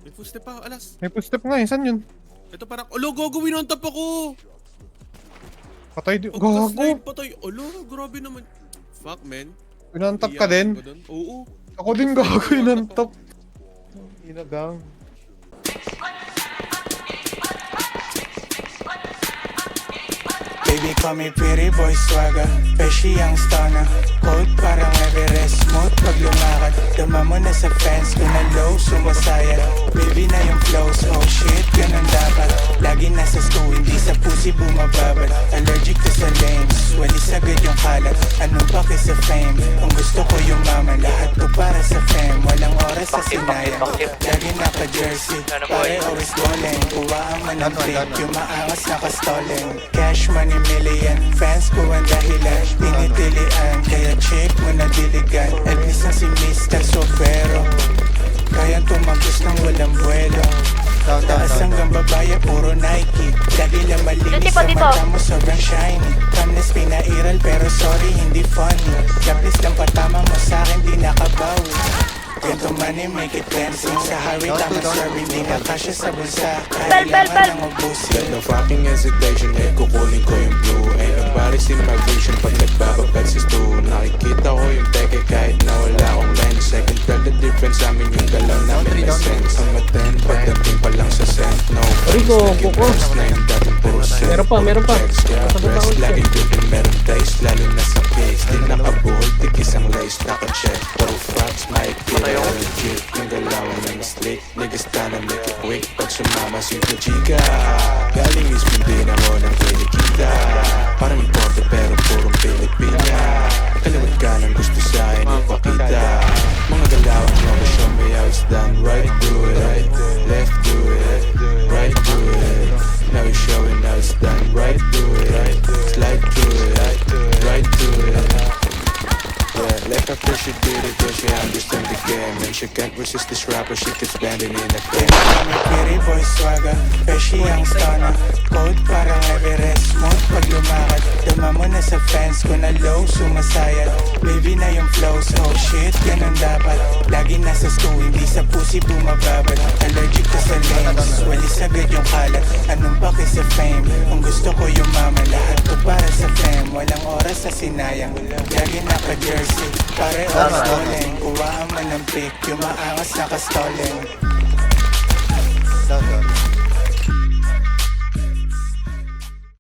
May footstep pa, alas. May footstep nga eh. Saan yun? Ito parang, alo, gago, winantap ako! Patay di... Pagka-slide, Gago! patay. Alo, grabe naman. Fuck, man. Pinantap ka Iyakan din? ko dun. Oo. Ako din gago inantap. Inagang. Baby, call me pretty boy swagger. Pesci ang stunner. Cold parang Everest. Smooth pag lumakad. Dama mo na sa fence ko na low, sumasayad. Baby na yung flows. Oh shit, ganun dapat. Lagi nasa school, hindi sa pussy bumababad. Allergic to sa lames. Walis agad yung kalat. Anong pake sa fame? Kung gusto ko yung mama, lahat ko para sa fame. Walang oras sa sinayang. Lagi naka-jersey. Pare always goleng. Kuwaan man ang tape. Yung maangas naka-stalling. Cash money million. Fans ko ang dahilan. Tinitilian. Kaya check mo na diligan. Elvis na si Mr. Sofero. Kayang tumagos ng walang buwelo. Taas hanggang babaya, puro Nike. Lagi lang malinis sa mata mo, sobrang shiny. Calmness pinairal pero sorry, hindi funny. Lapis lang patama mo sa'kin, di nakabawi. Ganto money, make it dancing. Sa hari, tamang serving, di na kasya sa bulsa. Kailangan ng ubusin. No fucking hesitation, eh kukunin ko yung blue. Ain't nobody's in my vision pag nagbababad si Stu. Nakikita ko yung teke kahit na wala akong lens. I can tell the difference sa amin yung galaw namin may sense. Ang maten, pagdating pa lang sa scent. No, Rico, kuko. na yung dating puro scent. Meron pa. Rest, laging dripping, meron taste. Lalo na sa case, di nakabuhol, tigis ang lace, naka-check. Puro facts, may kira, legit. Yung galawan na slick. Niggas tana make it quick. Pag sumama si Chica, galing mismo din ako ng kinikita. Parang importe pero purong Pilipina. Kaliwat ka ng gusto sa akin ipakita. Mga galawan mo ko show me how it's done. Right, do it. Left, do it. Right, do it. Now you're showing how it's done. Right, do it. Slide, do it. Right, do it. Yeah, left after she did it, cause she understand the game. And she can't resist this rapper, she keeps bending in the game. Kami pretty boy swagger. Pesci ang stunner. Cold parang Everest. Smooth pag lumakad. Dama mo na sa fence ko na low, sumasayad. Baby na yung flows. Oh shit, ganun dapat. Lagi nasa school, hindi sa pussy bumababad. Allergic to sa lames. Walis agad yung kalat. Anong pake sa fame? Kung gusto ko yung mama, lahat ko para sa fame. Walang oras sa sinayang. Lagi naka-jersey. Pare always goleng. Kuwaan man ng pick. Yung maangas naka-stalling.